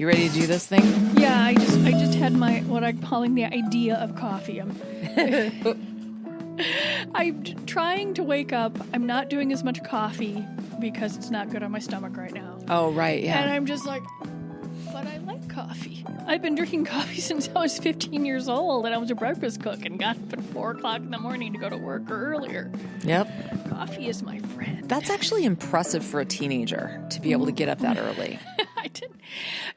You ready to do this thing? Yeah, I just had my what I'm calling the idea of coffee. I'm trying to wake up. I'm not doing as much coffee because it's not good on my stomach right now. Oh, right, yeah. And I'm just like, but I like coffee. I've been drinking coffee since I was 15 years old, and I was a breakfast cook and got up at 4 o'clock in the morning to go to work or earlier. Yep. Coffee is my friend. That's actually impressive for a teenager to be able to get up that early. I didn't.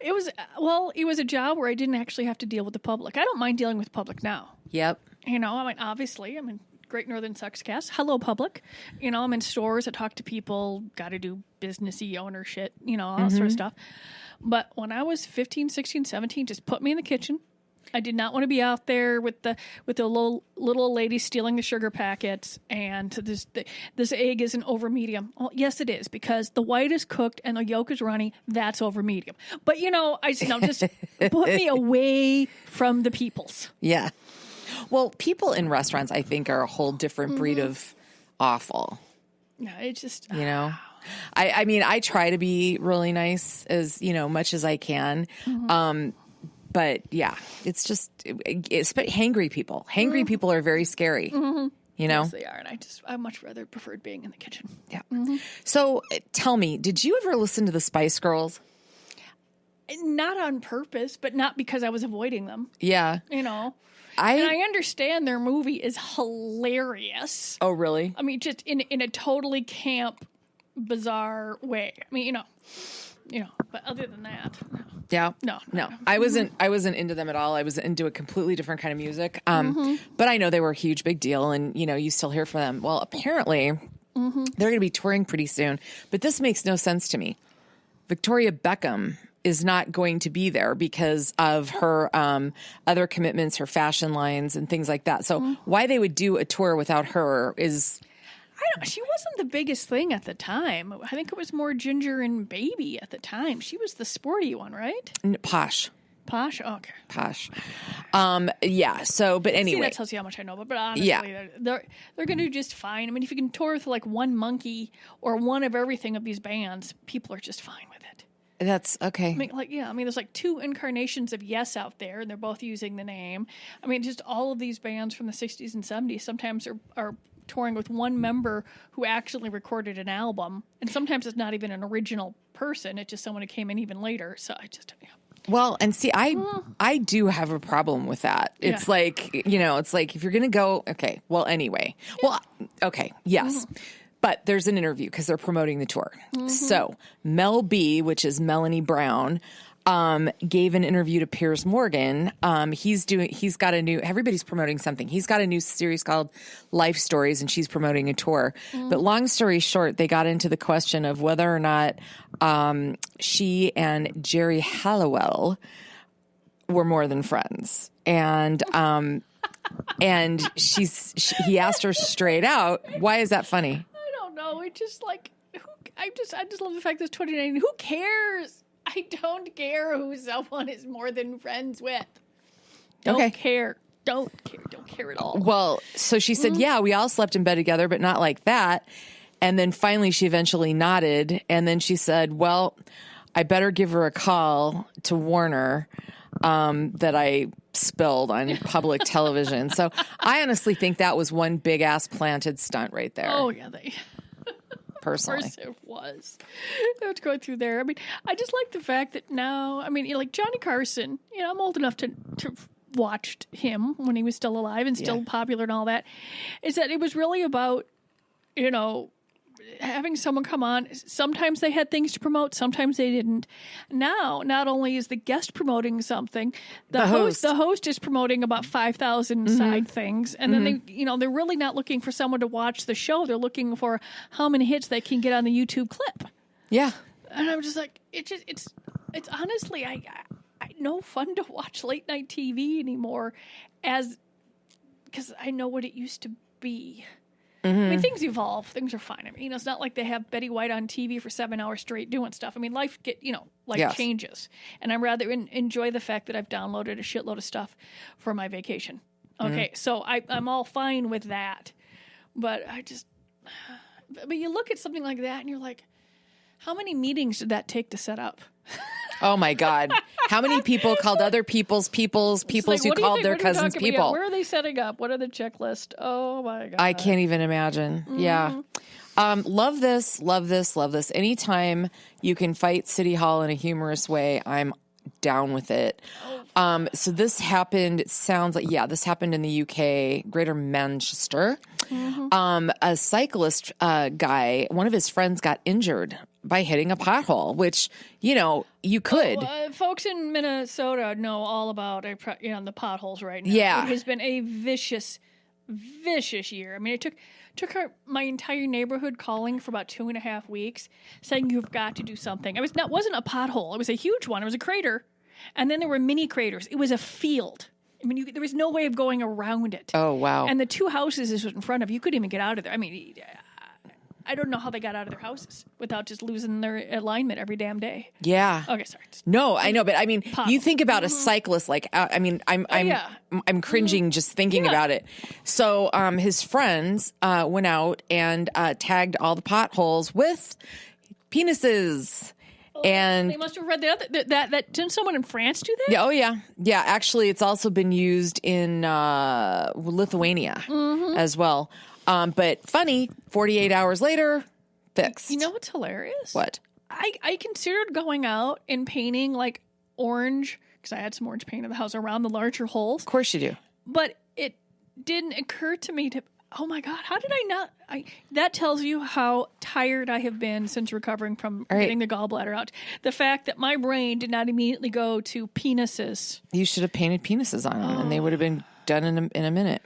It was a job where I didn't actually have to deal with the public. I don't mind dealing with the public now. Yep. You know, I mean, obviously, I'm in Great Northern Sexcast. Hello, public. You know, I'm in stores. I talk to people. Got to do businessy owner shit. You know, all that sort of stuff. But when I was 15, 16, 17, just put me in the kitchen. I did not want to be out there with the little lady stealing the sugar packets, and this egg isn't over medium. Well, yes, it is, because the white is cooked and the yolk is runny. That's over medium. But just put me away from the peoples. Yeah. Well, people in restaurants, I think, are a whole different breed of awful. No, it's just I mean, I try to be really nice as much as I can. But yeah, it's hangry people. Hangry people are very scary. Yes, they are, and I much rather preferred being in the kitchen. Yeah. So tell me, did you ever listen to the Spice Girls? Not on purpose, but not because I was avoiding them. Yeah. And I understand their movie is hilarious. Oh, really? I mean, just in a totally camp, bizarre way. I mean, but other than that, no. Yeah. No. I wasn't into them at all. I was into a completely different kind of music. But I know they were a huge, big deal, and you still hear from them. Well, apparently they're going to be touring pretty soon, but this makes no sense to me. Victoria Beckham is not going to be there because of her other commitments, her fashion lines and things like that. So why they would do a tour without her is... She wasn't the biggest thing at the time. I think it was more Ginger and Baby at the time. She was the sporty one, right? Posh. Posh? Okay. Posh. Yeah. So, but anyway. See, that tells you how much I know. But honestly, they're going to do just fine. I mean, if you can tour with like one monkey or one of everything of these bands, people are just fine with it. That's okay. I mean, there's like 2 incarnations of Yes out there, and they're both using the name. I mean, just all of these bands from the 60s and 70s sometimes are touring with one member who actually recorded an album, and sometimes it's not even an original person. It's just someone who came in even later. So I just, Well, and see, I do have a problem with that. It's like, it's like if you're going to go, okay, well, anyway. Well, okay, yes. But there's an interview because they're promoting the tour. So Mel B, which is Melanie Brown, gave an interview to Piers Morgan. He's got a new, everybody's promoting something. He's got a new series called Life Stories, and she's promoting a tour. But long story short, they got into the question of whether or not she and Jerry Halliwell were more than friends. And and he asked her straight out, why is that funny? I don't know. It's just like, I just love the fact that it's 2019. Who cares? I don't care who someone is more than friends with. Don't care. Don't care at all. Well, so she said, yeah, we all slept in bed together, but not like that. And then finally she eventually nodded. And then she said, well, I better give her a call to warn her that I spilled on public television. So I honestly think that was one big ass planted stunt right there. Oh, yeah. Personally. Of course it was. It was going through there. I mean, I just like the fact that now, I mean, like Johnny Carson, I'm old enough to watched him when he was still alive and still popular and all that, is that it was really about, having someone come on. Sometimes they had things to promote, sometimes they didn't. Now, not only is the guest promoting something, the host is promoting about 5,000 side things, and then they're really not looking for someone to watch the show. They're looking for how many hits they can get on the YouTube clip. Yeah, and I'm just like, it's honestly, I no fun to watch late night TV anymore, because I know what it used to be. I mean, things evolve. Things are fine. I mean, it's not like they have Betty White on TV for 7 hours straight doing stuff. I mean, life changes. And I rather enjoy the fact that I've downloaded a shitload of stuff for my vacation. Okay, so I'm all fine with that. But but you look at something like that and you're like, how many meetings did that take to set up? Oh my God. How many people called other people's who called their cousins people? Where are they setting up? What are the checklist? Oh my God. I can't even imagine. Yeah. Love this. Anytime you can fight City Hall in a humorous way, I'm down with it. So this happened, it sounds like, this happened in the UK, Greater Manchester. A cyclist guy, one of his friends got injured by hitting a pothole, which, you could. Folks in Minnesota know all about the potholes right now. Yeah. It has been a vicious year. I mean, it took my entire neighborhood calling for about 2.5 weeks, saying you've got to do something. It wasn't a pothole. It was a huge one. It was a crater. And then there were mini craters. It was a field. I mean, there was no way of going around it. Oh, wow. And the two houses this was in front of, you couldn't even get out of there. I mean, I don't know how they got out of their houses without just losing their alignment every damn day. Yeah. Okay, sorry. No, I know, but I mean, you think about a cyclist, like, I mean, I'm cringing just thinking about it. So, his friends went out and tagged all the potholes with penises. And they must have read the other that didn't someone in France do that? Yeah, oh yeah. Actually, it's also been used in Lithuania as well. But funny, 48 hours later, fixed. You know what's hilarious? What? I considered going out and painting like orange, because I had some orange paint in the house around the larger holes. Of course you do. But it didn't occur to me to, oh my God, how did I not? That tells you how tired I have been since recovering from getting the gallbladder out. The fact that my brain did not immediately go to penises. You should have painted penises on them, and they would have been done in a minute.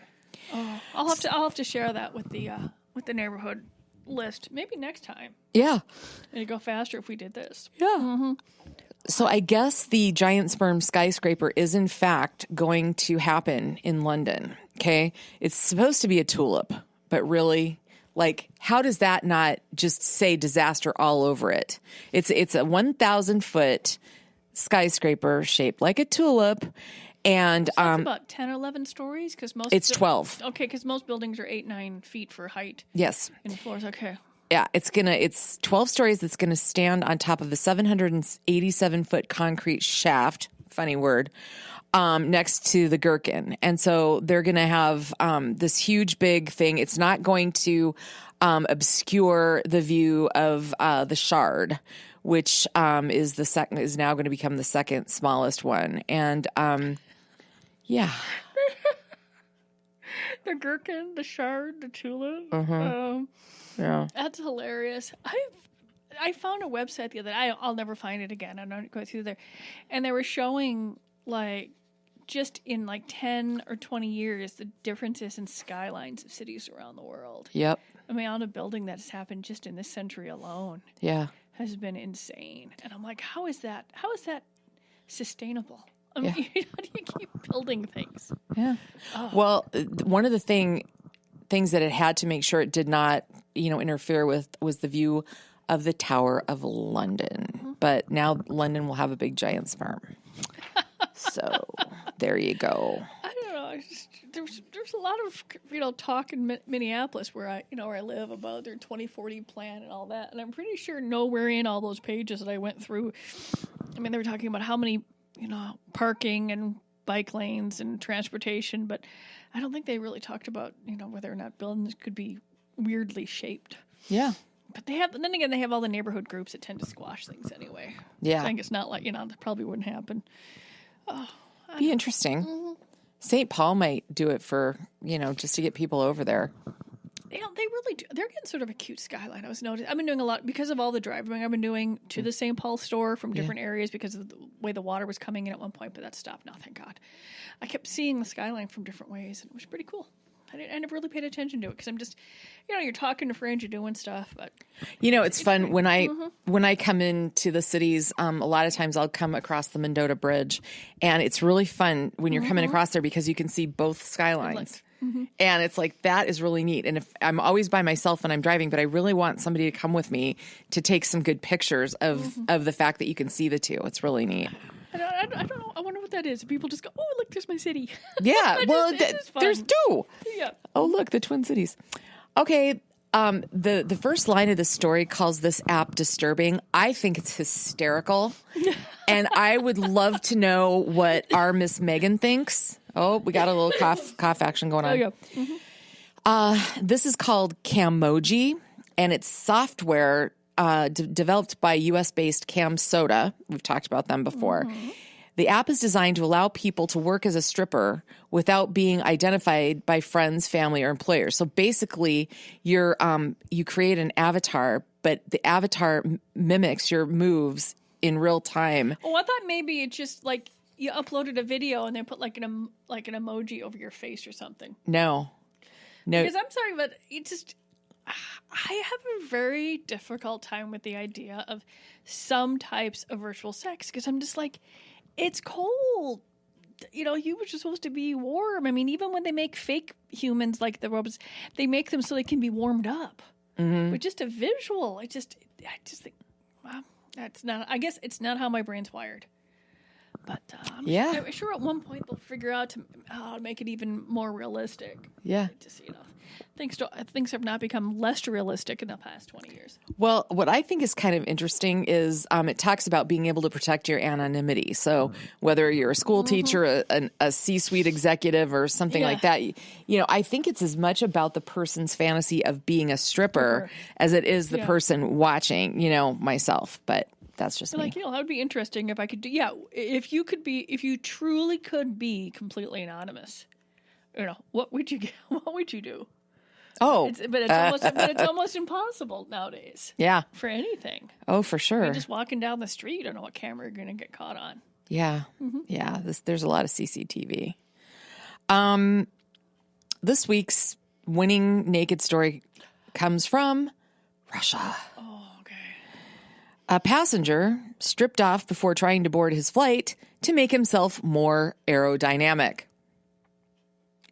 Oh, I'll have to share that with the neighborhood list maybe next time. Yeah, it'd go faster if we did this. Yeah. So I guess the giant sperm skyscraper is in fact going to happen in London. Okay, it's supposed to be a tulip, but really, like, how does that not just say disaster all over it? It's a 1,000-foot skyscraper shaped like a tulip. And so it's about 10 or 11 stories, because it's 12. Okay, because most buildings are 8-9 feet for height. Yes. In floors. Okay. Yeah, it's 12 stories. That's going to stand on top of a 787-foot concrete shaft. Funny word. Next to the Gherkin. And so they're going to have this huge big thing. It's not going to obscure the view of the Shard, which is now going to become the second smallest one. And yeah. The Gherkin, the Shard, the Tulip. Yeah. That's hilarious. I found a website the other day. I'll never find it again. I'm not going through there. And they were showing, like, just in like 10 or 20 years, the differences in skylines of cities around the world. Yep. I mean, on a building that has happened just in this century alone. Yeah. Has been insane. And I'm like, how is that sustainable? I mean, how do you keep building things? Yeah. Oh. Well, one of the things that it had to make sure it did not, interfere with was the view of the Tower of London. But now London will have a big giant sperm. So there you go. I don't know. There's a lot of talk in Minneapolis where I live about their 2040 plan and all that, and I'm pretty sure nowhere in all those pages that I went through. I mean, they were talking about how many parking and bike lanes and transportation, but I don't think they really talked about whether or not buildings could be weirdly shaped. Yeah. But they have all the neighborhood groups that tend to squash things anyway. Yeah. I think it's not like that probably wouldn't happen. Be interesting. Mm-hmm. St. Paul might do it for, just to get people over there. Yeah, they really do. They're getting sort of a cute skyline. I was noticing. I've been doing a lot because of all the driving I've been doing to the St. Paul store from different areas because of the way the water was coming in at one point, but that stopped now, thank God. I kept seeing the skyline from different ways, and it was pretty cool. I never really paid attention to it because I'm just, you're talking to friends, you're doing stuff. But it's fun when I come into the cities. A lot of times I'll come across the Mendota Bridge, and it's really fun when you're coming across there because you can see both skylines. And it's like, that is really neat. And if I'm always by myself when I'm driving, but I really want somebody to come with me to take some good pictures of the fact that you can see the two. It's really neat. I don't know. I wonder what that is. People just go, oh, look, there's my city. Yeah. Well, there's two. Yeah. Oh, look, the Twin Cities. Okay. The first line of the story calls this app disturbing. I think it's hysterical. And I would love to know what our Miss Megan thinks. Oh, we got a little cough action going on. Oh, yeah. Mm-hmm. This is called Camoji, and it's software developed by U.S.-based Cam Soda. We've talked about them before. Mm-hmm. The app is designed to allow people to work as a stripper without being identified by friends, family, or employers. So basically, you create an avatar, but the avatar mimics your moves in real time. Oh, I thought maybe it's just like you uploaded a video and they put like an emoji over your face or something. No. Because I'm sorry, but it's just I have a very difficult time with the idea of some types of virtual sex because I'm just like, it's cold. Humans are supposed to be warm. I mean, even when they make fake humans like the robots, they make them so they can be warmed up. Mm-hmm. But just a visual, I just think, wow, that's not. I guess it's not how my brain's wired. But I'm sure at one point they'll figure out how to make it even more realistic. Yeah, just things have not become less realistic in the past 20 years. Well, what I think is kind of interesting is it talks about being able to protect your anonymity. So whether you're a school teacher, a C-suite executive, or something like that, I think it's as much about the person's fantasy of being a stripper as it is the person watching. Myself, but. That's just me. That would be interesting if I could do. Yeah, if you truly could be completely anonymous, what would you do? Oh, but it's almost impossible nowadays. Yeah, for anything. Oh, for sure. You're just walking down the street, you don't know what camera you're going to get caught on. Yeah, yeah. There's a lot of CCTV. This week's winning naked story comes from Russia. A passenger stripped off before trying to board his flight to make himself more aerodynamic.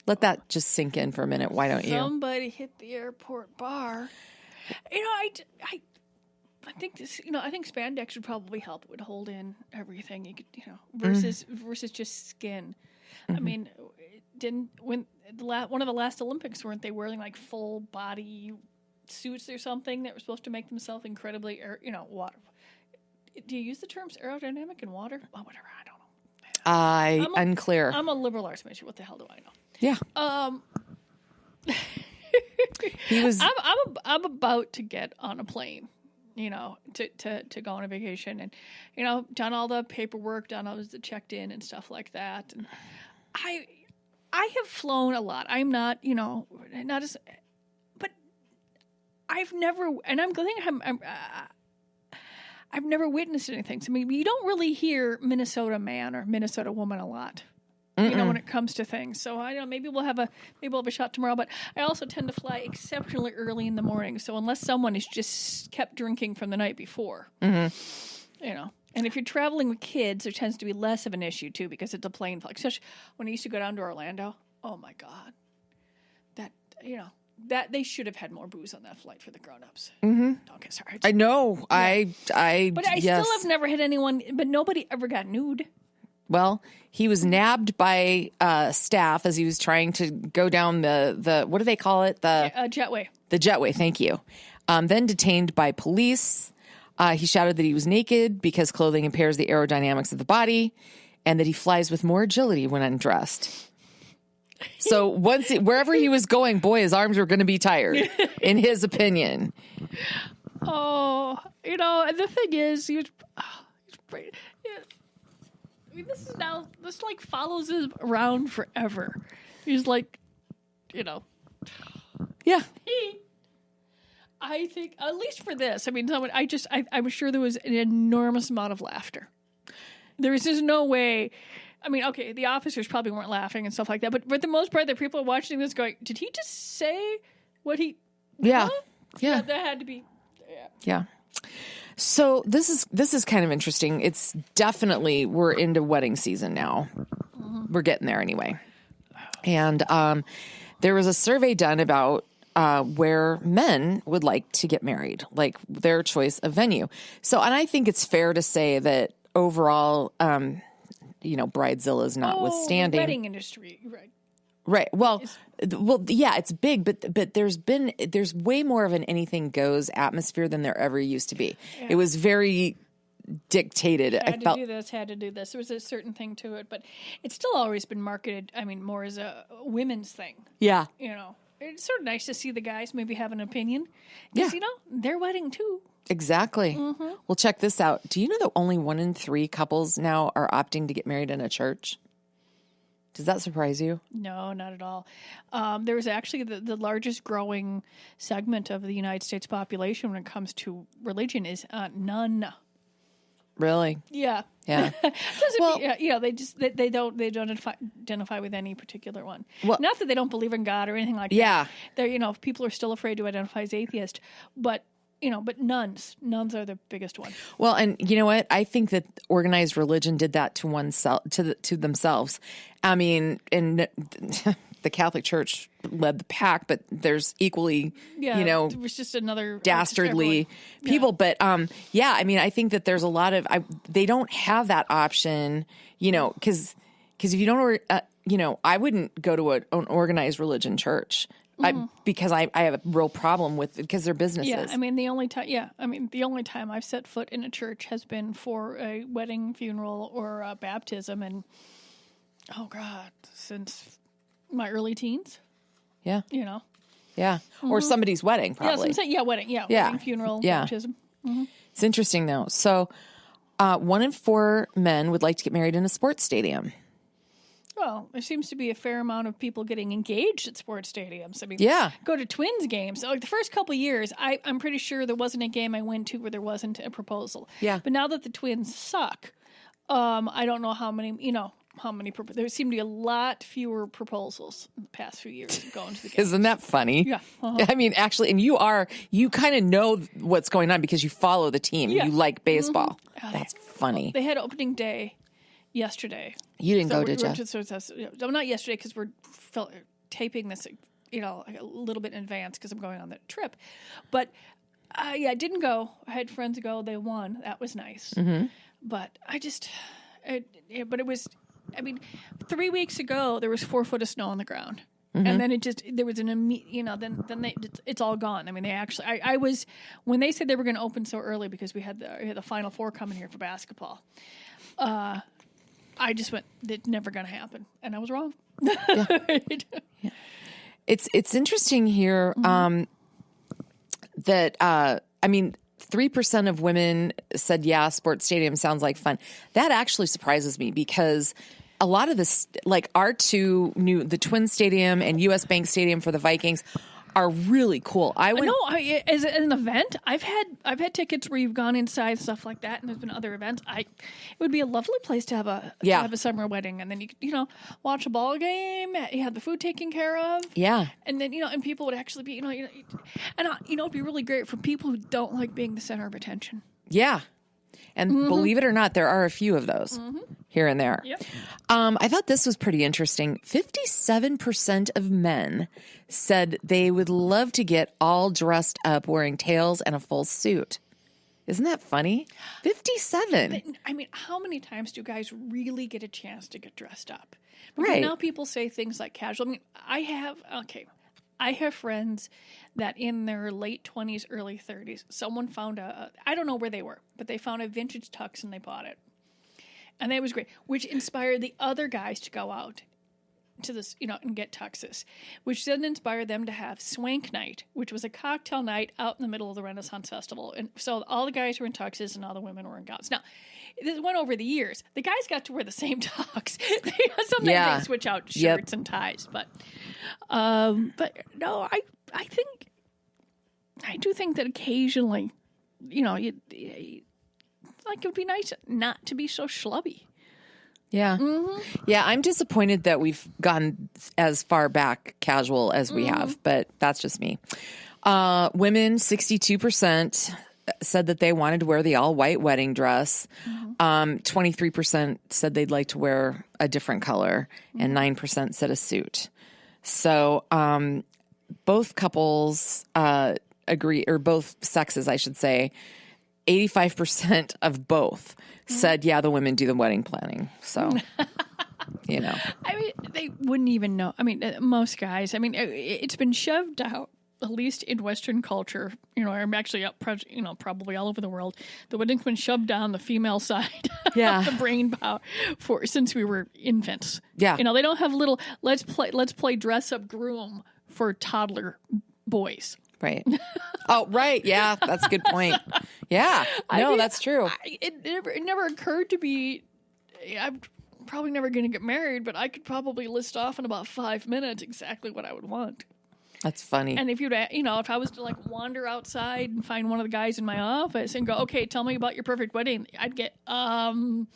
Let that just sink in for a minute. Why don't you? Somebody hit the airport bar. I think this. I think spandex would probably help. It would hold in everything. You could, versus just skin. Mm-hmm. I mean, one of the last Olympics, weren't they wearing like full body suits or something that were supposed to make themselves incredibly water. Do you use the terms aerodynamic in water? Oh, whatever. I don't know. Unclear. I'm a liberal arts major. What the hell do I know? Yeah. He was. I'm about to get on a plane, to go on a vacation, and done all the paperwork, done all the checked in and stuff like that. And I have flown a lot. I'm not, not as. I've never, and I've never witnessed anything. So you don't really hear Minnesota man or Minnesota woman a lot, when it comes to things. So I don't know. Maybe we'll have a shot tomorrow. But I also tend to fly exceptionally early in the morning. So unless someone has just kept drinking from the night before, and if you're traveling with kids, there tends to be less of an issue too because it's a plane flight. Especially when I used to go down to Orlando. Oh my God, that they should have had more booze on that flight for the grown-ups. Mm-hmm. Don't get started. I know. Yeah. But I still have never hit anyone. But nobody ever got nude. Well, he was nabbed by staff as he was trying to go down the what do they call it? The jetway. The jetway. Thank you. Then detained by police. He shouted that he was naked because clothing impairs the aerodynamics of the body, and that he flies with more agility when undressed. So wherever he was going, boy, his arms were going to be tired, in his opinion. Oh, and the thing is, he's great. Yeah. I mean, this follows him around forever. He's like, yeah. I think, at least for this, I mean, I'm sure there was an enormous amount of laughter. There is just no way. I mean, okay, the officers probably weren't laughing and stuff like that, but for the most part, the people watching this going, did he just say what he... Yeah. Huh? Yeah. That had to be... Yeah. So this is kind of interesting. It's definitely, we're into wedding season now. Mm-hmm. We're getting there anyway. And there was a survey done about where men would like to get married, like their choice of venue. So, and I think it's fair to say that overall... Bridezilla's notwithstanding. The wedding industry, right? Right. Well, yeah, it's big, but there's way more of an anything goes atmosphere than there ever used to be. Yeah. It was very dictated. Had to do this. There was a certain thing to it, but it's still always been marketed, more as a women's thing. Yeah. It's sort of nice to see the guys maybe have an opinion. Because, they're wedding too. Exactly. Mm-hmm. Well, check this out. Do you know that only 1 in 3 couples now are opting to get married in a church? Does that surprise you? No, not at all. There was actually the largest growing segment of the United States population when it comes to religion is none. Really? Yeah. Yeah. They don't identify with any particular one. Well, not that they don't believe in God or anything like that. Yeah. They're people are still afraid to identify as atheist, but nuns are the biggest one. Well, and you know what? I think that organized religion did that to oneself, to themselves. And the Catholic Church led the pack, but there's equally, it was just another dastardly people. But I think that there's a lot of they don't have that option, because if you don't, I wouldn't go to an organized religion church. Because I have a real problem with it because they're businesses. Yeah, the only time I've set foot in a church has been for a wedding, funeral, or a baptism, and since my early teens. Yeah. Yeah. Mm-hmm. Or somebody's wedding, probably. Wedding. Yeah. Wedding, funeral, baptism. Mm-hmm. It's interesting though. So, 1 in 4 men would like to get married in a sports stadium. Well, there seems to be a fair amount of people getting engaged at sports stadiums. Go to Twins games. So, the first couple of years, I'm pretty sure there wasn't a game I went to where there wasn't a proposal. Yeah. But now that the Twins suck, I don't know how many, there seem to be a lot fewer proposals in the past few years going to the games. Isn't that funny? Yeah. Uh-huh. Actually, and you kind of know what's going on because you follow the team. Yeah. You like baseball. Mm-hmm. That's funny. They had opening day yesterday. You didn't go, did you? Not yesterday because we're taping this, a little bit in advance because I'm going on that trip. But I didn't go. I had friends go. They won. That was nice. Mm-hmm. But but it was. 3 weeks ago there was 4 foot of snow on the ground, mm-hmm. and then there was it's all gone. They actually. I was when they said they were going to open so early because we had the Final Four coming here for basketball. I just went, it's never going to happen. And I was wrong. Yeah. Yeah. It's interesting here that, 3% of women said, yeah, sports stadium sounds like fun. That actually surprises me because a lot of this, like our two the Twin Stadium and US Bank Stadium for the Vikings are really cool. As an event, I've had tickets where you've gone inside and stuff like that, and there's been other events. It would be a lovely place to have a summer wedding, and then you watch a ball game. You have the food taken care of. Yeah, and then and people would actually be it'd be really great for people who don't like being the center of attention. Yeah. And mm-hmm. believe it or not, there are a few of those mm-hmm. here and there. Yep. I thought this was pretty interesting. 57% of men said they would love to get all dressed up wearing tails and a full suit. Isn't that funny? 57. But, how many times do guys really get a chance to get dressed up? Because right. Now people say things like casual. I have friends that in their late 20s, early 30s, someone found I don't know where they were, but they found a vintage tux and they bought it. And that was great, which inspired the other guys to go out to this, and get tuxes, which then inspired them to have Swank Night, which was a cocktail night out in the middle of the Renaissance Festival. And so all the guys were in tuxes and all the women were in gowns. Now, this went over the years. The guys got to wear the same tux. Sometimes they switch out shirts and ties, but no, I do think that occasionally, it would be nice not to be so schlubby. Yeah. Mm-hmm. Yeah, I'm disappointed that we've gone as far back casual as we have, but that's just me. Women, 62% said that they wanted to wear the all-white wedding dress. Mm-hmm. 23% said they'd like to wear a different color, and 9% said a suit. So both couples agree, or both sexes, I should say, 85% of both said, yeah, the women do the wedding planning. So, they wouldn't even know. Most guys, it's been shoved out at least in Western culture, I'm actually probably all over the world, the wedding's been shoved down the female side Yeah. of the brain power since we were infants. Yeah. They don't have little let's play dress up groom for toddler boys. Right. Oh, right. Yeah, that's a good point. Yeah. No, that's true. It never occurred to me. I'm probably never going to get married, but I could probably list off in about 5 minutes exactly what I would want. That's funny. And if if I was to wander outside and find one of the guys in my office and go, okay, tell me about your perfect wedding, I'd get, I'm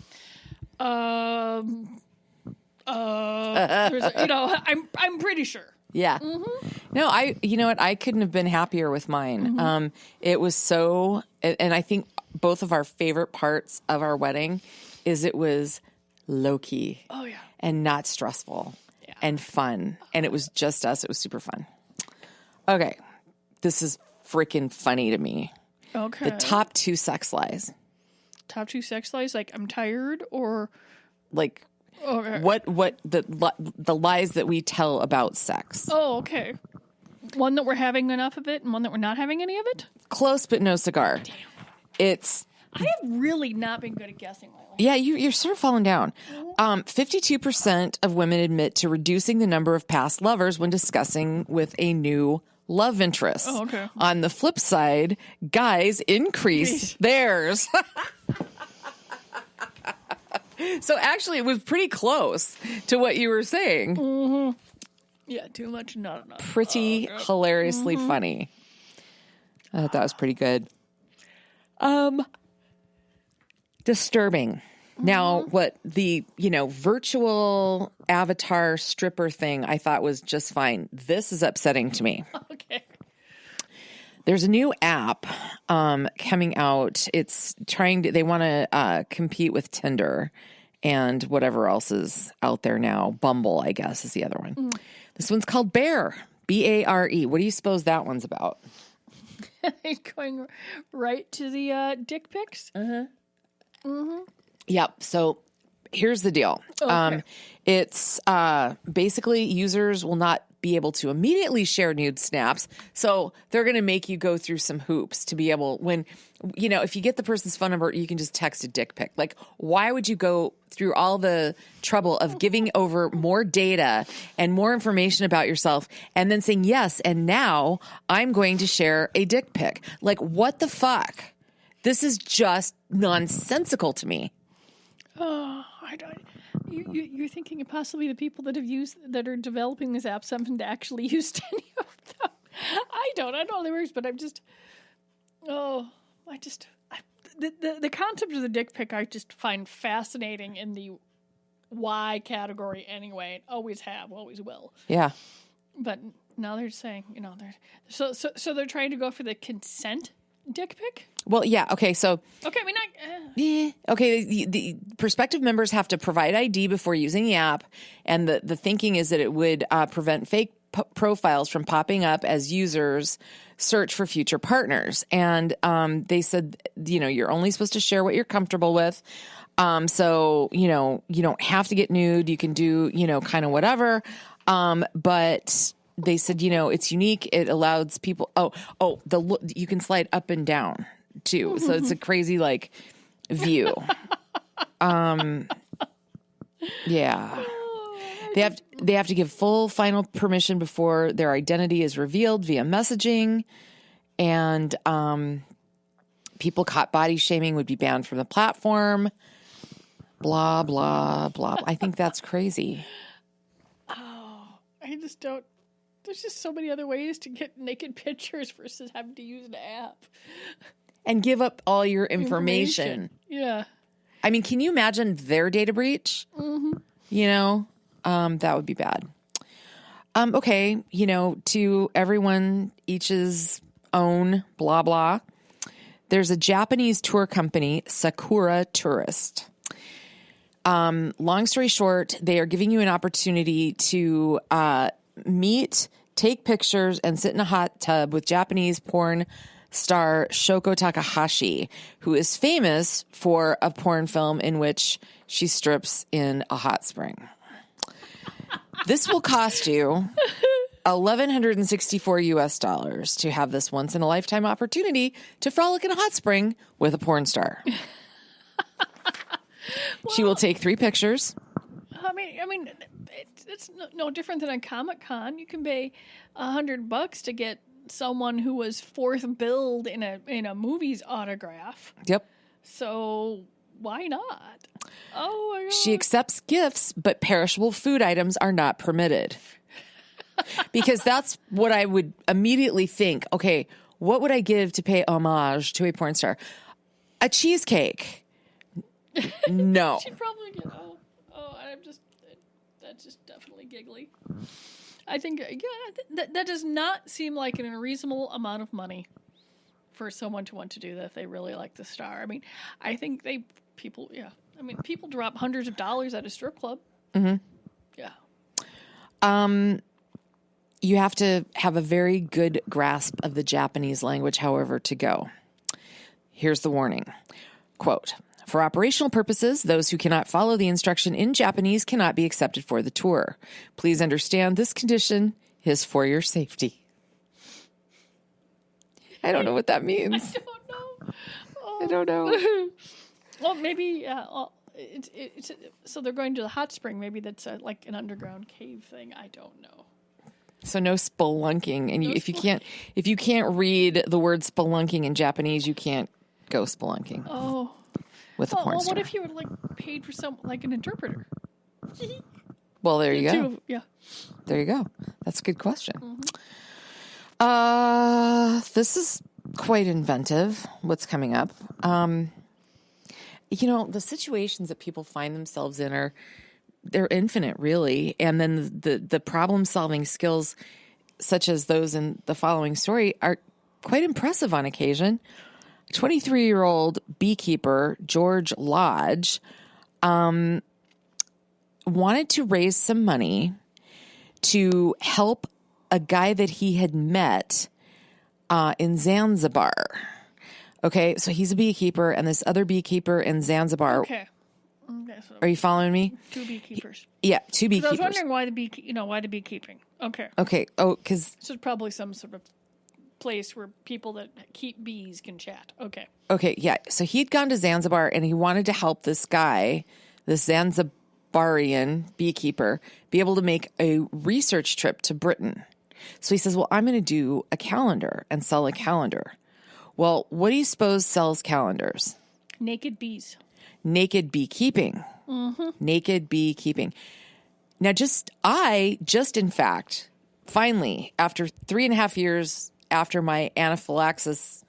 pretty sure. Yeah. Mm-hmm. No, you know what? I couldn't have been happier with mine. Mm-hmm. It was so, and I think both of our favorite parts of our wedding is it was low key. Oh, yeah. And not stressful and fun. And it was just us. It was super fun. Okay. This is freaking funny to me. Okay. The top 2 sex lies. Top 2 sex lies? Like, I'm tired or? Like, okay. What the lies that we tell about sex? Oh, okay. One that we're having enough of it and one that we're not having any of it? Close, but no cigar. Damn. I have really not been good at guessing lately. Yeah, you're sort of falling down. 52% of women admit to reducing the number of past lovers when discussing with a new love interest. Oh, okay. On the flip side, guys increase theirs. So actually, it was pretty close to what you were saying. Mm-hmm. Yeah, too much, not enough. Pretty hilariously funny. I thought that was pretty good. Disturbing. Now, what the, virtual avatar stripper thing I thought was just fine. This is upsetting to me. Okay. There's a new app coming out. It's they want to compete with Tinder and whatever else is out there now. Bumble, I guess, is the other one. Mm. This one's called Bear, Bare. What do you suppose that one's about? Going right to the dick pics? Uh-huh. Mm-hmm. Yep. So here's the deal. Okay. It's basically users will not be able to immediately share nude snaps. So they're going to make you go through some hoops to be able, if you get the person's phone number, you can just text a dick pic. Like, why would you go through all the trouble of giving over more data and more information about yourself and then saying, yes, and now I'm going to share a dick pic? Like, what the fuck? This is just nonsensical to me. Oh, you're thinking possibly the people that are developing this app haven't actually used any of them. I don't know the words, but the concept of the dick pic I just find fascinating in the why category anyway. Always have, always will. Yeah. But now they're saying, so they're trying to go for the consent dick pic? Well, yeah. Okay. So. Okay. I mean, okay. The prospective members have to provide ID before using the app, and the thinking is that it would prevent fake profiles from popping up as users search for future partners. And they said, you're only supposed to share what you're comfortable with. So you don't have to get nude. You can do kind of whatever. But they said, it's unique. It allows people. You can slide up and down too. So it's a crazy view. Yeah. They have to give full final permission before their identity is revealed via messaging, and people caught body shaming would be banned from the platform. Blah blah blah. I think that's crazy. Oh, I just don't. There's just so many other ways to get naked pictures versus having to use an app. And give up all your information. Yeah. I mean, can you imagine their data breach? Mm-hmm. That would be bad. Okay. To everyone, each's own blah, blah. There's a Japanese tour company, Sakura Tourist. Long story short, they are giving you an opportunity to meet, take pictures, and sit in a hot tub with Japanese porn star Shoko Takahashi, who is famous for a porn film in which she strips in a hot spring. This will cost you $1,164 US to have this once in a lifetime opportunity to frolic in a hot spring with a porn star. She will take 3 pictures. I mean, it's no different than a Comic-Con. You can pay $100 to get someone who was 4th billed in a movie's autograph. Yep. So why not? Oh my God. She accepts gifts, but perishable food items are not permitted. Because that's what I would immediately think. Okay, what would I give to pay homage to a porn star? A cheesecake. No. She'd probably get, that's just definitely giggly. I think, that does not seem like an unreasonable amount of money for someone to want to do that if they really like the star. I mean, I think people drop hundreds of dollars at a strip club. Mm-hmm. Yeah. You have to have a very good grasp of the Japanese language, however, to go. Here's the warning. Quote, for operational purposes, those who cannot follow the instruction in Japanese cannot be accepted for the tour. Please understand this condition is for your safety. I don't know what that means. I don't know. I don't know. Well, maybe it's so they're going to the hot spring. Maybe that's like an underground cave thing. I don't know. So no spelunking, and if you can't read the word spelunking in Japanese, you can't go spelunking. Oh, with a porn star. What if you were like paid for an interpreter? Well, there you go. Yeah, there you go. That's a good question. Mm-hmm. This is quite inventive. What's coming up? The situations that people find themselves in they're infinite, really. And then the problem-solving skills, such as those in the following story, are quite impressive on occasion. 23-year-old beekeeper George Lodge wanted to raise some money to help a guy that he had met in Zanzibar. Okay, so he's a beekeeper, and this other beekeeper in Zanzibar... Okay. So are you following me? 2 beekeepers. Yeah, 2 beekeepers. I was wondering why the beekeeping. Okay. Okay. Oh, because so it's probably some sort of place where people that keep bees can chat. Okay. Okay. Yeah. So he'd gone to Zanzibar and he wanted to help this guy, this Zanzibarian beekeeper, be able to make a research trip to Britain. So he says, "Well, I'm going to do a calendar and sell a calendar." Well, what do you suppose sells calendars? Naked bees. Naked beekeeping. Mm-hmm. Naked beekeeping. Now, in fact, finally, after 3.5 years after my anaphylaxis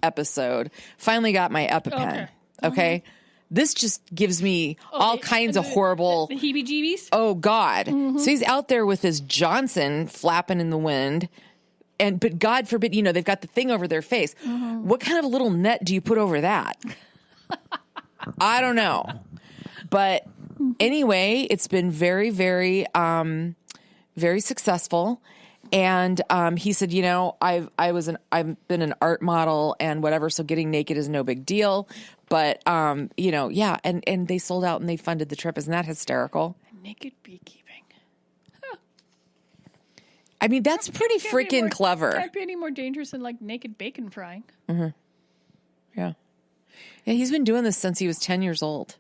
episode, finally got my EpiPen. Okay. Mm-hmm. This just gives me all kinds of horrible... The heebie-jeebies? Oh, God. Mm-hmm. So he's out there with his Johnson flapping in the wind. But God forbid, they've got the thing over their face. Mm-hmm. What kind of a little net do you put over that? I don't know. But anyway, it's been very, very, very successful. And he said, I've been an art model and whatever, so getting naked is no big deal. But yeah, and they sold out and they funded the trip. Isn't that hysterical? Naked beekeeping. Huh. I mean, that's pretty freaking clever. Can't be any more dangerous than naked bacon frying. Mm-hmm. Yeah. Yeah, he's been doing this since he was 10 years old.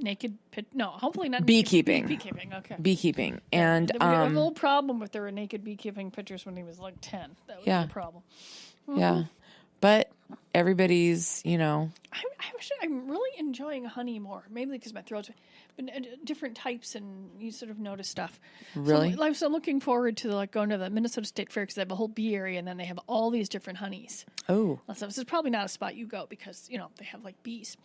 Hopefully not. Beekeeping. Beekeeping, okay. Beekeeping. And we had a little problem if there were naked beekeeping pictures when he was 10. That was the problem. Mm-hmm. Yeah. But everybody's, I'm really enjoying honey more. Maybe because my throat's been different types and you sort of notice stuff. Really? So I'm looking forward to going to the Minnesota State Fair because they have a whole bee area and then they have all these different honeys. Oh. So this is probably not a spot you go because, they have bees.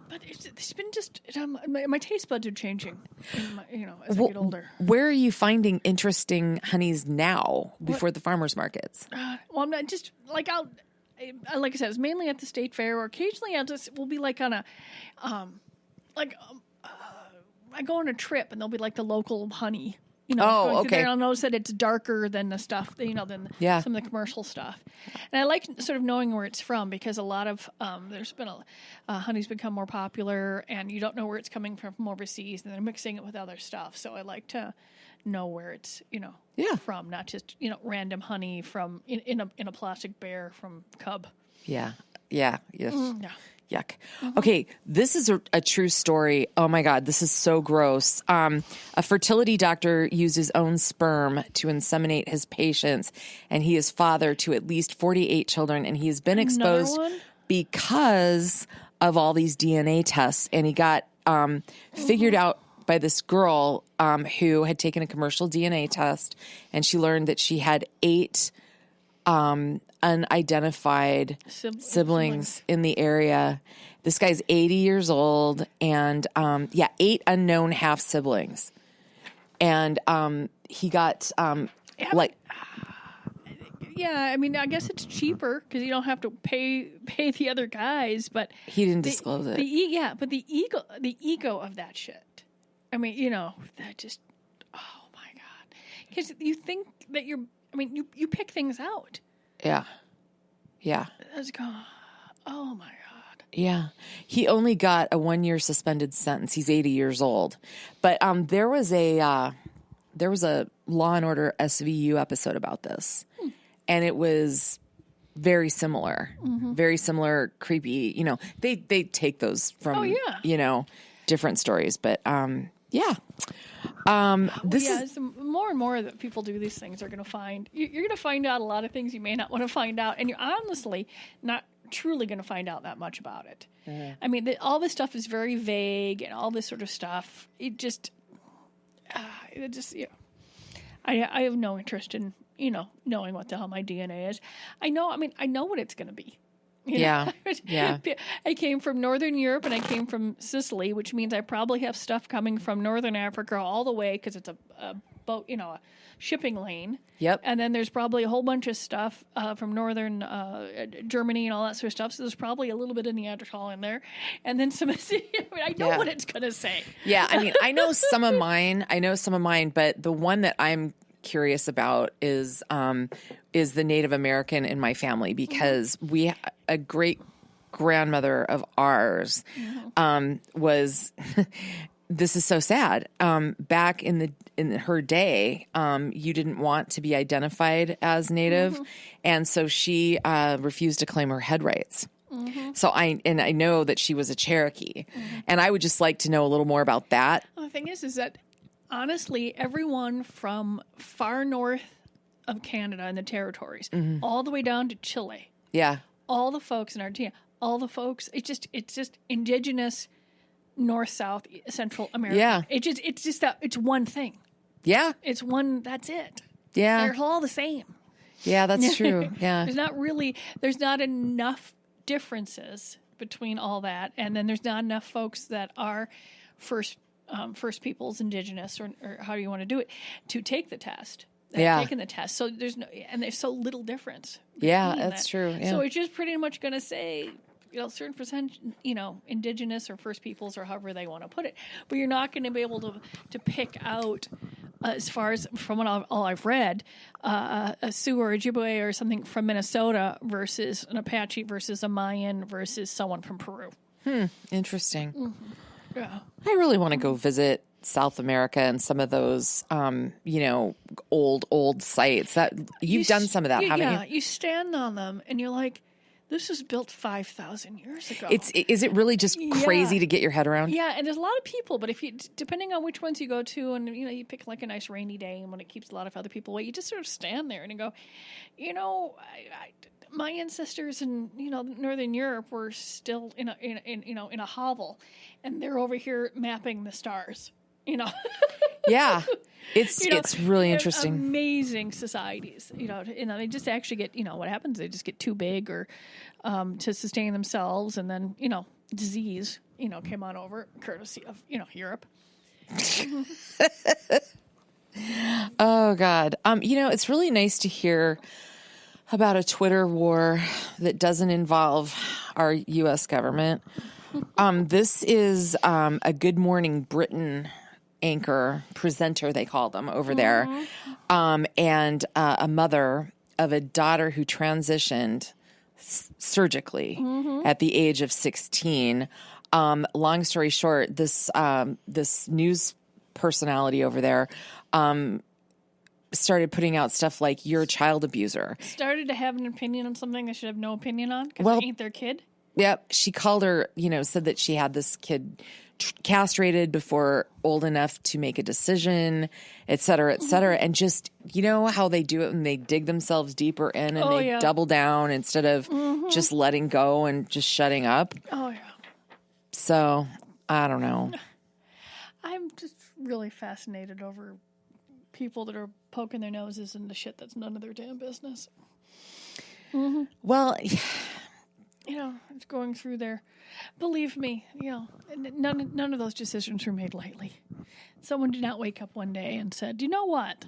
But it's been just my taste buds are changing, as I get older. Where are you finding interesting honeys now before the farmers markets? Well, I'm not just like I said, it's mainly at the state fair, or occasionally we'll be on a, I go on a trip and there'll be the local honey You know, Oh, going through there, okay. I'll notice that it's darker than the stuff, than Yeah. some of the commercial stuff. And I like sort of knowing where it's from, because a lot of there's been honey's become more popular, and you don't know where it's coming from overseas, and they're mixing it with other stuff. So I like to know where it's from, not just random honey from in a plastic bear from Cub. Yeah. Yes. Yeah. Yuck. Okay, this is a true story. Oh my God, this is so gross. A fertility doctor used his own sperm to inseminate his patients, and he is father to at least 48 children, and he has been exposed because of all these DNA tests, and he got figured out by this girl who had taken a commercial DNA test, and she learned that she had 8 unidentified siblings in the area. This guy's 80 years old, and 8 unknown half siblings. And he got Yeah, I mean, I guess it's cheaper because you don't have to pay the other guys, but he didn't disclose it. But the ego of that shit. I mean, that just, oh my God, because you think that you pick things out. Yeah. Let's go. Oh my God. Yeah. He only got a 1-year suspended sentence. He's 80 years old. But there was a Law and Order SVU episode about this. And it was very similar. Very similar, creepy. They take those from different stories. But so more and more that people do these things are going to find, you're going to find out a lot of things you may not want to find out, and you're honestly not truly going to find out that much about it. I mean, all this stuff is very vague, and all this sort of stuff, I have no interest in, knowing what the hell my DNA is. I know what it's going to be. Yeah. I came from Northern Europe, and I came from Sicily, which means I probably have stuff coming from Northern Africa all the way, because it's a boat, a shipping lane. Yep. And then there's probably a whole bunch of stuff from Northern Germany and all that sort of stuff. So there's probably a little bit of Neanderthal in there. And then I know what it's going to say. Yeah. I mean, I know some of mine, but the one that I'm curious about is the Native American in my family, because a great grandmother of ours was this is so sad. Back in her day, you didn't want to be identified as Native, and so she refused to claim her head rights. So I know that she was a Cherokee, and I would just like to know a little more about that. Well, the thing is that honestly, everyone from far north of Canada and the territories, all the way down to Chile, all the folks in Argentina, all the folks, it's just indigenous North, South, Central America. Yeah, it's just that it's one thing. Yeah, it's one. That's it. Yeah, they're all the same. Yeah, that's true. Yeah, there's not enough differences between all that, and then there's not enough folks that are First Peoples, Indigenous, or how do you want to do it, to take the test. Taking the test, so there's so little difference. Yeah, that's true. Yeah. So it's just pretty much going to say, certain percent, Indigenous or First Peoples, or however they want to put it. But you're not going to be able to pick out, as far as from all I've read, a Sioux or Ojibwe or something from Minnesota versus an Apache versus a Mayan versus someone from Peru. Interesting. Yeah. I really want to go visit South America and some of those, old sites. That you've done some of that, haven't you? Yeah, you stand on them and you're like, this was built 5,000 years ago. Is it really just crazy to get your head around? Yeah, and there's a lot of people, but depending on which ones you go to, and you pick like a nice rainy day, and when it keeps a lot of other people away, you just sort of stand there and you go, my ancestors in Northern Europe were still in a hovel, and they're over here mapping the stars. Yeah, it's really interesting. Amazing societies. They just actually get what happens. They just get too big or to sustain themselves, and then disease came on over courtesy of Europe. Oh God, it's really nice to hear about a Twitter war that doesn't involve our U.S. government. This is a Good Morning Britain anchor, presenter, they call them over there, and a mother of a daughter who transitioned surgically at the age of 16. Long story short, this news personality over there started putting out stuff like, "You're a child abuser." Started to have an opinion on something they should have no opinion on because it ain't their kid. Yep. She called her, said that she had this kid castrated before old enough to make a decision, et cetera, et cetera. And just, how they do it when they dig themselves deeper in and they double down instead of just letting go and just shutting up. Oh, yeah. So, I don't know. I'm just really fascinated over people that are poking their noses into shit that's none of their damn business. Well, it's going through there. Believe me, none of those decisions were made lightly. Someone did not wake up one day and said, "You know what?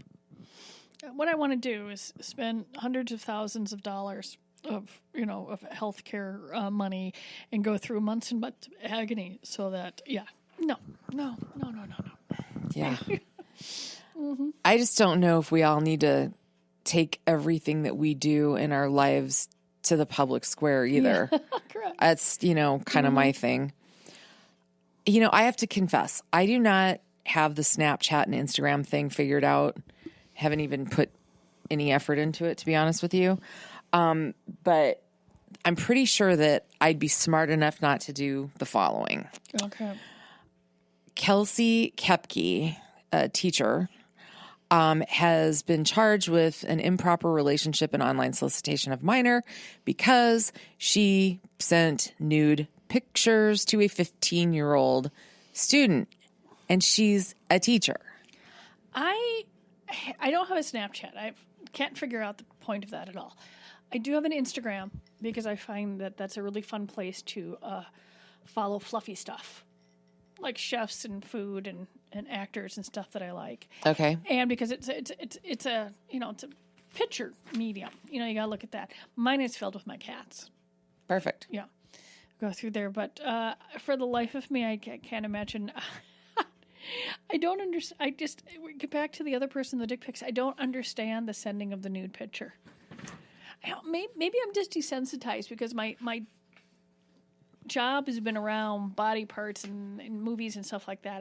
What I want to do is spend hundreds of thousands of dollars of healthcare money and go through months and months of agony so that, no. Yeah. I just don't know if we all need to take everything that we do in our lives to the public square either. Yeah, correct. That's, kind of my thing. I have to confess, I do not have the Snapchat and Instagram thing figured out. Haven't even put any effort into it, to be honest with you. But I'm pretty sure that I'd be smart enough not to do the following. Okay. Kelsey Kepke, a teacher, has been charged with an improper relationship and online solicitation of minor because she sent nude pictures to a 15-year-old student, and she's a teacher. I don't have a Snapchat. I can't figure out the point of that at all. I do have an Instagram because I find that that's a really fun place to follow fluffy stuff, like chefs and food and actors and stuff that I like. Okay. And because it's a picture medium. You gotta look at that. Mine is filled with my cats. Perfect. Yeah. Go through there, but for the life of me, I can't imagine. I don't understand. I just get back to the other person, the dick pics. I don't understand the sending of the nude picture. Maybe I'm just desensitized because my job has been around body parts and movies and stuff like that.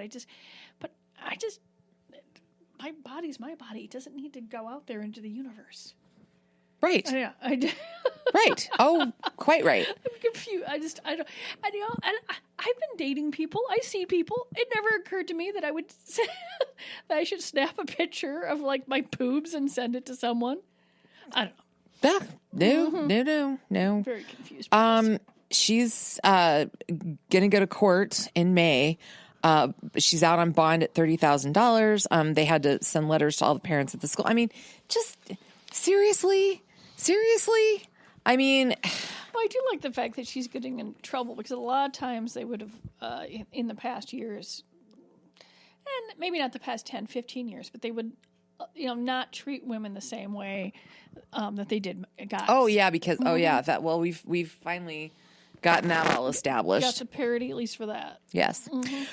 My body's my body. It doesn't need to go out there into the universe. Right. Yeah, I do. Right. Oh, quite right. I'm confused. I've been dating people. I see people. It never occurred to me that I would that I should snap a picture of like my boobs and send it to someone. I don't know. No. Very confused. She's gonna go to court in May. She's out on bond at $30,000. They had to send letters to all the parents at the school. I mean, just seriously. I mean, well, I do like the fact that she's getting in trouble because a lot of times they would have, in the past years, and maybe not the past 10, 15 years, but they would, not treat women the same way that they did guys. Oh yeah, because we've finally gotten that all established. Got the parity at least for that. Yes. Mm-hmm.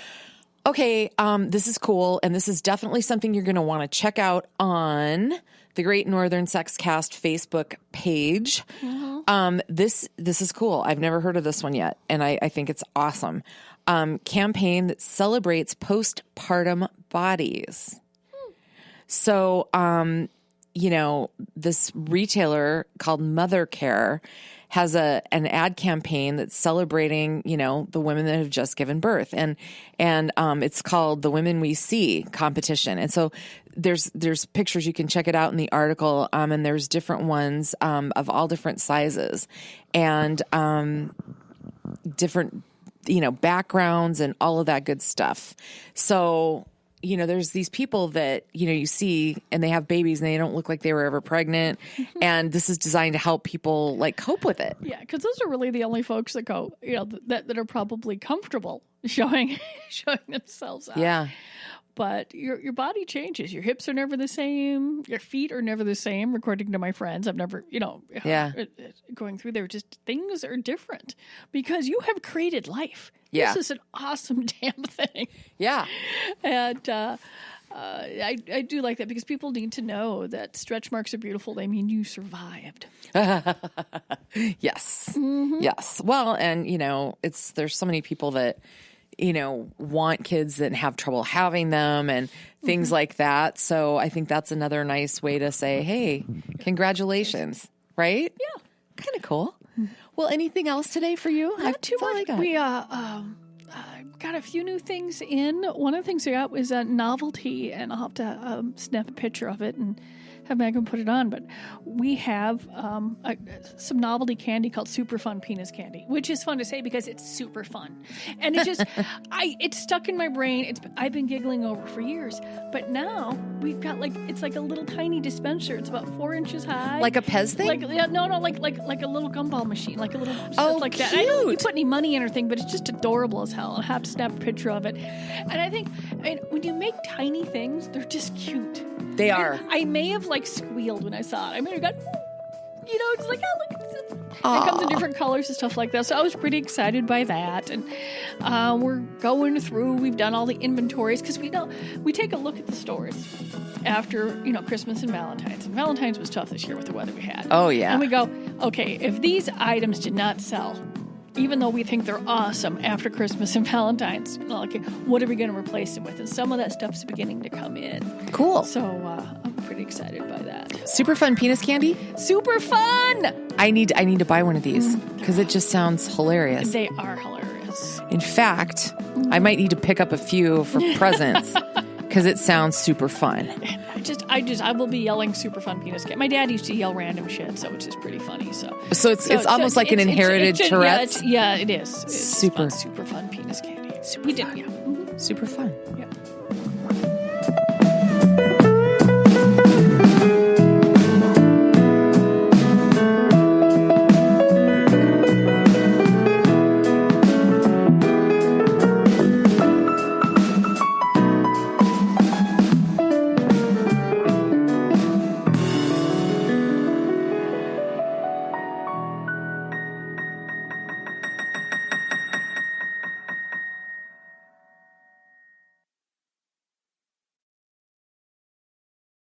Okay, this is cool, and this is definitely something you're going to want to check out on the Great Northern Sex Cast Facebook page. Mm-hmm. This is cool. I've never heard of this one yet, and I think it's awesome. Campaign that celebrates postpartum bodies. So, this retailer called Mother Care has an ad campaign that's celebrating, the women that have just given birth, and it's called the Women We See competition. And so there's pictures, you can check it out in the article, and there's different ones of all different sizes and different backgrounds and all of that good stuff. So there's these people that, you see and they have babies and they don't look like they were ever pregnant. And this is designed to help people cope with it. Yeah. Cause those are really the only folks that go, that are probably comfortable showing themselves out. Yeah. But your body changes. Your hips are never the same. Your feet are never the same, according to my friends. I've never, going through there, just things are different because you have created life. Yeah. This is an awesome damn thing. Yeah. And I do like that because people need to know that stretch marks are beautiful. They mean you survived. Yes. Mm-hmm. Yes. Well, and, there's so many people that, want kids that have trouble having them and things like that. So I think that's another nice way to say, hey, congratulations. Right? Yeah. Kind of cool. Well, anything else today for you? Not too much. We got a few new things in. One of the things we got was a novelty, and I'll have to snap a picture of it and have Megan put it on. But we have some novelty candy called Super Fun Penis Candy, which is fun to say because it's super fun. And it just, it's stuck in my brain. I've been giggling over for years. But now we've got it's like a little tiny dispenser. It's about 4 inches high. Like a Pez thing? Like a little gumball machine, like a little stuff like that. Cute. I don't put any money in or thing, but it's just adorable as hell. I'll have to snap a picture of it. And I think when you make tiny things, they're just cute. They are. I may have squealed when I saw it. I may have gone, just like, oh, look at this. It comes in different colors and stuff like that. So I was pretty excited by that. And we're going through, we've done all the inventories because we take a look at the stores after, Christmas and Valentine's. And Valentine's was tough this year with the weather we had. Oh, yeah. And we go, okay, if these items did not sell, even though we think they're awesome after Christmas and Valentine's, what are we going to replace them with? And some of that stuff's beginning to come in. Cool. So I'm pretty excited by that. Super Fun Penis Candy? Super fun! I need to buy one of these because it just sounds hilarious. They are hilarious. In fact, I might need to pick up a few for presents because it sounds super fun. I will be yelling Super Fun Penis Candy. My dad used to yell random shit, so it's just pretty funny. So it's almost like an inherited Tourette's. Yeah, it is. It's super Fun Penis Candy. We did, yeah. Super fun. Yeah.